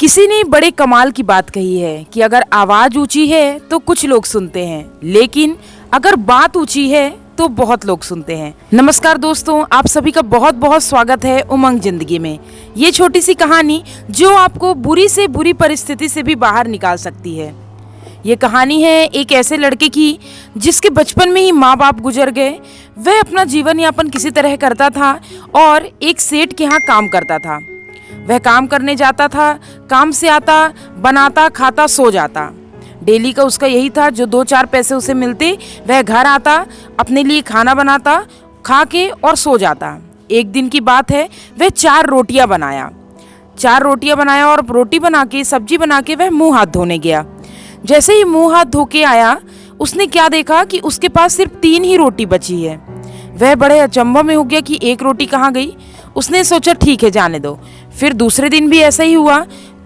किसी ने बड़े कमाल की बात कही है कि अगर आवाज ऊंची है तो कुछ लोग सुनते हैं, लेकिन अगर बात ऊंची है तो बहुत लोग सुनते हैं। नमस्कार दोस्तों, आप सभी का बहुत बहुत स्वागत है उमंग जिंदगी में। ये छोटी सी कहानी जो आपको बुरी से बुरी परिस्थिति से भी बाहर निकाल सकती है। ये कहानी है एक ऐसे लड़के की जिसके बचपन में ही माँ बाप गुजर गए। वह अपना जीवन यापन किसी तरह करता था और एक सेठ के यहाँ काम करता था। वह काम करने जाता था, काम से आता, बनाता, खाता, सो जाता। डेली का उसका यही था, जो 2-4 पैसे उसे मिलते वह घर आता, अपने लिए खाना बनाता, खा के और सो जाता। एक दिन की बात है, वह 4 रोटियां बनाया और रोटी बना के, सब्जी बना के वह मुंह हाथ धोने गया। जैसे ही मुंह हाथ धो के आया, उसने क्या देखा कि उसके पास सिर्फ 3 ही रोटी बची है। वह बड़े अचंभा में हो गया कि एक रोटी कहाँ गई। उसने सोचा ठीक है, जाने दो। फिर दूसरे दिन भी ऐसा ही हुआ,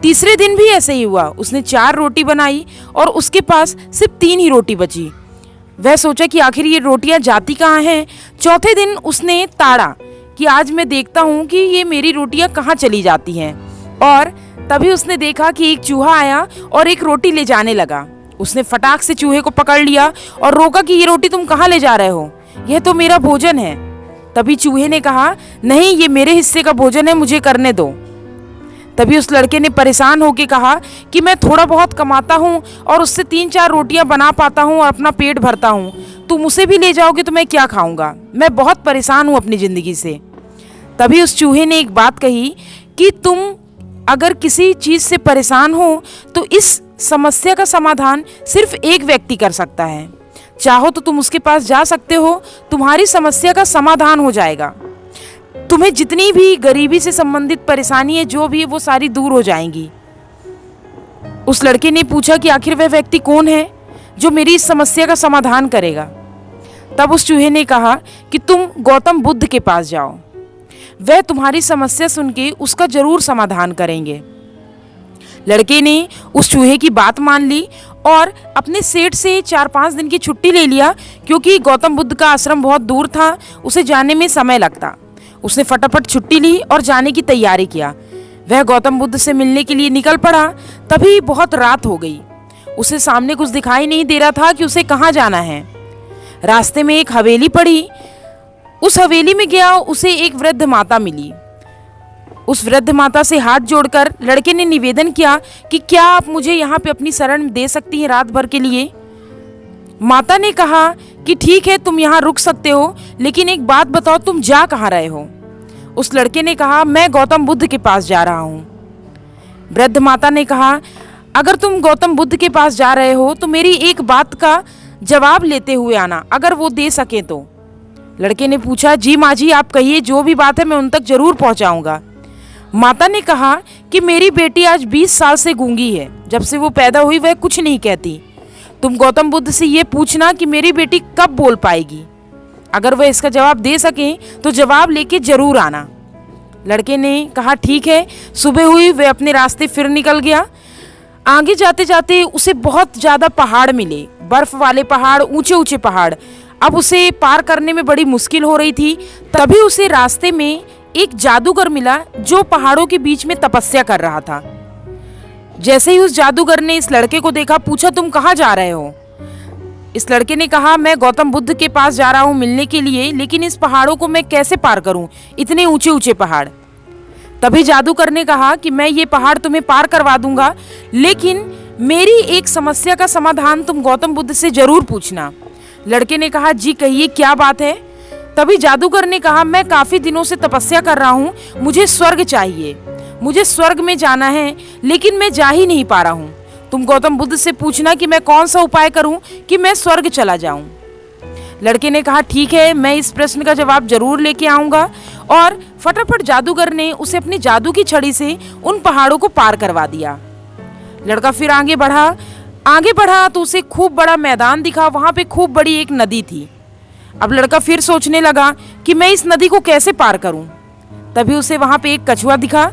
तीसरे दिन भी ऐसा ही हुआ। उसने 4 रोटी बनाई और उसके पास सिर्फ 3 ही रोटी बची। वह सोचा कि आखिर ये रोटियां जाती कहाँ हैं। चौथे दिन उसने ताड़ा कि आज मैं देखता हूँ कि ये मेरी रोटियां कहाँ चली जाती हैं। और तभी उसने देखा कि एक चूहा आया और एक रोटी ले जाने लगा। उसने फटाक से चूहे को पकड़ लिया और रोका कि ये रोटी तुम कहाँ ले जा रहे हो, यह तो मेरा भोजन है। तभी चूहे ने कहा, नहीं, ये मेरे हिस्से का भोजन है, मुझे करने दो। तभी उस लड़के ने परेशान होकर कहा कि मैं थोड़ा बहुत कमाता हूँ और उससे 3-4 रोटियां बना पाता हूँ और अपना पेट भरता हूँ। तुम उसे भी ले जाओगे तो मैं क्या खाऊंगा, मैं बहुत परेशान हूँ अपनी ज़िंदगी से। तभी उस चूहे ने एक बात कही कि तुम अगर किसी चीज़ से परेशान हो तो इस समस्या का समाधान सिर्फ एक व्यक्ति कर सकता है। चाहो तो तुम उसके पास जा सकते हो, तुम्हारी समस्या का समाधान हो जाएगा। तुम्हें जितनी भी गरीबी से संबंधित परेशानी है, जो भी है, वो सारी दूर हो जाएंगी। उस लड़के ने पूछा कि आखिर वह व्यक्ति कौन है जो मेरी इस समस्या का समाधान करेगा। तब उस चूहे ने कहा कि तुम गौतम बुद्ध के पास जाओ, वह तुम्हारी समस्या सुन के उसका जरूर समाधान करेंगे। लड़के ने उस चूहे की बात मान ली और अपने सेठ से 4-5 दिन की छुट्टी ले लिया, क्योंकि गौतम बुद्ध का आश्रम बहुत दूर था, उसे जाने में समय लगता। उसने फटाफट छुट्टी ली और जाने की तैयारी किया। वह गौतम बुद्ध से मिलने के लिए निकल पड़ा। तभी बहुत रात हो गई। उसे सामने कुछ दिखाई नहीं दे रहा था कि उसे कहाँ जाना है। रास्ते में एक हवेली पड़ी। उस हवेली में गया, उसे एक वृद्ध माता मिली। उस वृद्ध माता से हाथ जोड़कर लड़के ने निवेदन किया कि क्या आप मुझे यहाँ पे अपनी शरण दे सकती हैं रात भर के लिए। माता ने कहा कि ठीक है, तुम यहाँ रुक सकते हो, लेकिन एक बात बताओ, तुम जा कहाँ रहे हो। उस लड़के ने कहा, मैं गौतम बुद्ध के पास जा रहा हूँ। वृद्ध माता ने कहा, अगर तुम गौतम बुद्ध के पास जा रहे हो तो मेरी एक बात का जवाब लेते हुए आना, अगर वो दे सके तो। लड़के ने पूछा, जी माँ जी, आप कहिए, जो भी बात है मैं उन तक जरूर पहुँचाऊँगा। माता ने कहा कि मेरी बेटी आज 20 साल से गूंगी है। जब से वो पैदा हुई वह कुछ नहीं कहती। तुम गौतम बुद्ध से ये पूछना कि मेरी बेटी कब बोल पाएगी। अगर वह इसका जवाब दे सके तो जवाब लेके जरूर आना। लड़के ने कहा ठीक है। सुबह हुई, वह अपने रास्ते फिर निकल गया। आगे जाते जाते उसे बहुत ज़्यादा पहाड़ मिले, बर्फ वाले पहाड़, ऊंचे ऊंचे पहाड़। अब उसे पार करने में बड़ी मुश्किल हो रही थी। तभी उसे रास्ते में एक जादूगर मिला जो पहाड़ों के बीच में तपस्या कर रहा था। जैसे ही उस जादूगर ने इस लड़के को देखा, पूछा, तुम कहाँ जा रहे हो। इस लड़के ने कहा, मैं गौतम बुद्ध के पास जा रहा हूँ मिलने के लिए, लेकिन इस पहाड़ों को मैं कैसे पार करूँ, इतने ऊंचे ऊंचे पहाड़। तभी जादूगर ने कहा कि मैं ये पहाड़ तुम्हें पार करवा दूंगा, लेकिन मेरी एक समस्या का समाधान तुम गौतम बुद्ध से जरूर पूछना। लड़के ने कहा, जी कहिए, क्या बात है। तभी जादूगर ने कहा, मैं काफी दिनों से तपस्या कर रहा हूँ, मुझे स्वर्ग चाहिए, मुझे स्वर्ग में जाना है, लेकिन मैं जा ही नहीं पा रहा हूँ। तुम गौतम बुद्ध से पूछना कि मैं कौन सा उपाय करूं कि मैं स्वर्ग चला जाऊं। लड़के ने कहा ठीक है, मैं इस प्रश्न का जवाब जरूर लेके आऊंगा। और फटाफट जादूगर ने उसे अपनी जादू की छड़ी से उन पहाड़ों को पार करवा दिया। लड़का फिर आगे बढ़ा तो उसे खूब बड़ा मैदान दिखा। वहां पे खूब बड़ी एक नदी थी। अब लड़का फिर सोचने लगा कि मैं इस नदी को कैसे पार करूं। तभी उसे वहां पे एक कछुआ दिखा।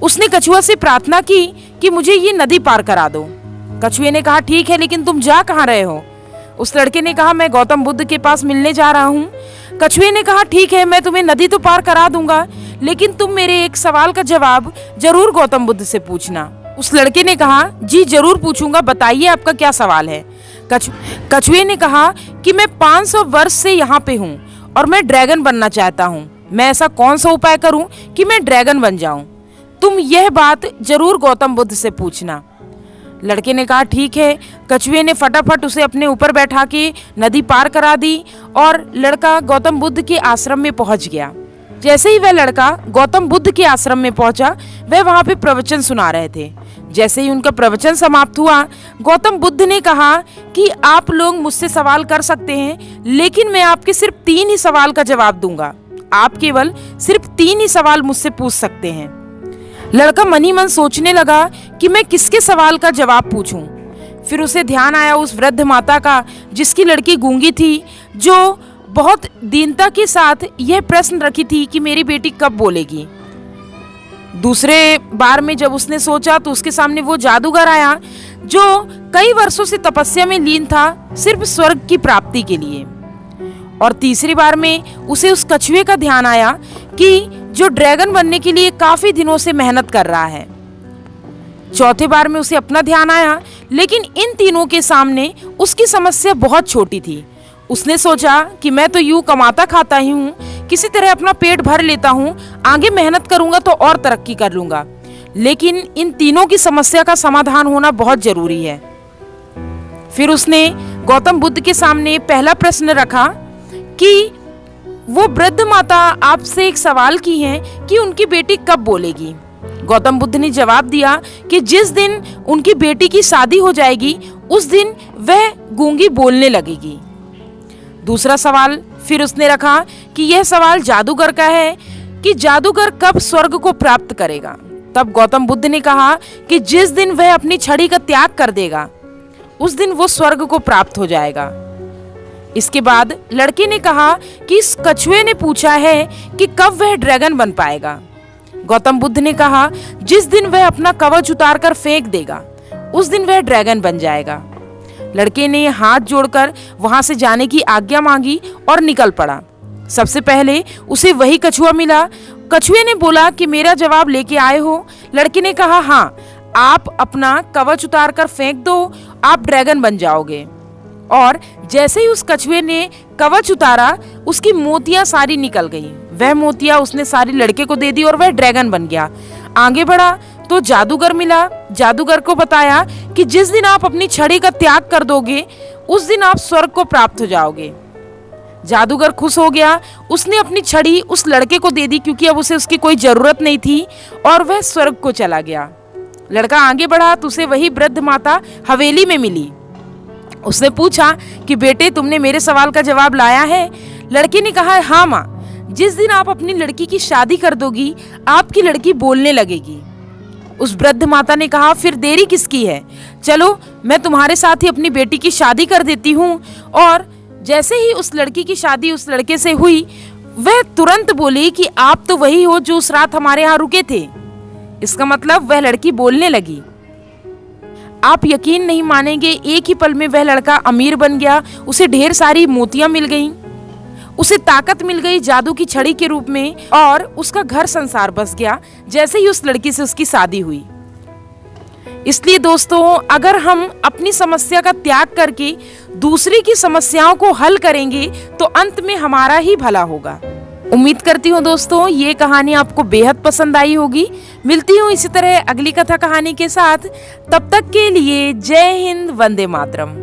उसने कछुआ से प्रार्थना की कि मुझे ये नदी पार करा दो। कछुए ने कहा ठीक है, लेकिन तुम जा कहाँ रहे हो। उस लड़के ने कहा, मैं गौतम बुद्ध के पास मिलने जा रहा हूँ। कछुए ने कहा ठीक है, मैं तुम्हें नदी तो पार करा दूंगा, लेकिन तुम मेरे एक सवाल का जवाब जरूर गौतम बुद्ध से पूछना। उस लड़के ने कहा, जी जरूर पूछूंगा, बताइए आपका क्या सवाल है। कछुए ने कहा कि मैं 500 वर्ष से यहाँ पे हूँ और मैं ड्रैगन बनना चाहता हूँ। मैं ऐसा कौन सा उपाय करूँ कि मैं ड्रैगन बन जाऊँ? तुम यह बात जरूर गौतम बुद्ध से पूछना। लड़के ने कहा, ठीक है। कछुए ने फटाफट उसे अपने ऊपर बैठा के नदी पार करा दी और लड़का गौतम बुद्ध के आश्रम में पहुंच गया। जैसे ही वह लड़का गौतम बुद्ध के आश्रम में पहुंचा, वह वहां पे प्रवचन सुना रहे थे। जैसे ही उनका प्रवचन समाप्त हुआ, गौतम बुद्ध ने कहा कि आप लोग मुझसे सवाल कर सकते हैं, लेकिन मैं आपके सिर्फ 3 ही सवाल का जवाब दूंगा। आप केवल सिर्फ 3 ही सवाल मुझसे पूछ सकते हैं। लड़का मन ही मन सोचने लगा कि मैं किसके सवाल का जवाब पूछूं। फिर उसे ध्यान आया उस वृद्ध माता का, जिसकी लड़की गूंगी थी, जो बहुत दीनता के साथ यह प्रश्न रखी थी कि मेरी बेटी कब बोलेगी। दूसरे बार में जब उसने सोचा तो उसके सामने वो जादूगर आया, जो कई वर्षों से तपस्या में लीन था सिर्फ स्वर्ग की प्राप्ति के लिए। और तीसरी बार में उसे उस कछुए का ध्यान आया कि जो ड्रैगन बनने के लिए काफी दिनों से मेहनत कर रहा है। चौथे बार में उसे अपना ध्यान आया, लेकिन इन तीनों के सामने उसकी समस्या बहुत छोटी थी। उसने सोचा कि मैं तो यूं कमाता खाता ही हूँ, किसी तरह अपना पेट भर लेता हूँ, आगे मेहनत करूंगा तो और तरक्की कर लूंगा, लेकिन इन तीनों की समस्या का समाधान होना बहुत जरूरी है। फिर उसने गौतम बुद्ध के सामने पहला प्रश्न रखा कि वो वृद्ध माता आपसे एक सवाल की हैं कि उनकी बेटी कब बोलेगी। गौतम बुद्ध ने जवाब दिया कि जिस दिन उनकी बेटी की शादी हो जाएगी, उस दिन वह गूंगी बोलने लगेगी। दूसरा सवाल फिर उसने रखा कि यह सवाल जादूगर का है कि जादूगर कब स्वर्ग को प्राप्त करेगा। तब गौतम बुद्ध ने कहा कि जिस दिन वह अपनी छड़ी का त्याग कर देगा, उस दिन वो स्वर्ग को प्राप्त हो जाएगा। इसके बाद लड़के ने कहा कि इस कछुए ने पूछा है कि कब वह ड्रैगन बन पाएगा। गौतम बुद्ध ने कहा जिस दिन वह अपना कवच उतार कर फेंक देगा, उस दिन वह ड्रैगन बन जाएगा। लड़के ने हाथ जोड़कर वहां से जाने की आज्ञा मांगी और निकल पड़ा। सबसे पहले उसे वही कछुआ मिला। कछुए ने बोला कि मेरा जवाब लेके आए हो? लड़के ने कहा हाँ, आप अपना कवच उतार कर फेंक दो, आप ड्रैगन बन जाओगे। और जैसे ही उस कछुए ने कवच उतारा, उसकी मोतियां सारी निकल गई। वह मोतियां उसने सारी लड़के को दे दी और वह ड्रैगन बन गया। आगे बढ़ा तो जादूगर मिला। जादूगर को बताया कि जिस दिन आप अपनी छड़ी का त्याग कर दोगे, उस दिन आप स्वर्ग को प्राप्त हो जाओगे। जादूगर खुश हो गया। उसने अपनी छड़ी उस लड़के को दे दी, क्योंकि अब उसे उसकी कोई जरूरत नहीं थी, और वह स्वर्ग को चला गया। लड़का आगे बढ़ा तो उसे वही वृद्ध माता हवेली में मिली। उसने पूछा कि बेटे, तुमने मेरे सवाल का जवाब लाया है? लड़के ने कहा हाँ माँ, जिस दिन आप अपनी लड़की की शादी कर दोगी, आपकी लड़की बोलने लगेगी। उस वृद्ध माता ने कहा फिर देरी किसकी है, चलो मैं तुम्हारे साथ ही अपनी बेटी की शादी कर देती हूँ। और जैसे ही उस लड़की की शादी उस लड़के से हुई, वह तुरंत बोली कि आप तो वही हो जो उस रात हमारे यहाँ रुके थे। इसका मतलब वह लड़की बोलने लगी। आप यकीन नहीं मानेंगे, एक ही पल में वह लड़का अमीर बन गया। उसे ढेर सारी मोतियां मिल गईं, उसे ताकत मिल गई जादू की छड़ी के रूप में, और उसका घर संसार बस गया जैसे ही उस लड़की से उसकी शादी हुई। इसलिए दोस्तों, अगर हम अपनी समस्या का त्याग करके दूसरे की समस्याओं को हल करेंगे तो अंत में हमारा ही भला होगा। उम्मीद करती हूँ दोस्तों ये कहानी आपको बेहद पसंद आई होगी। मिलती हूँ इसी तरह अगली कथा कहानी के साथ। तब तक के लिए जय हिंद, वंदे मातरम।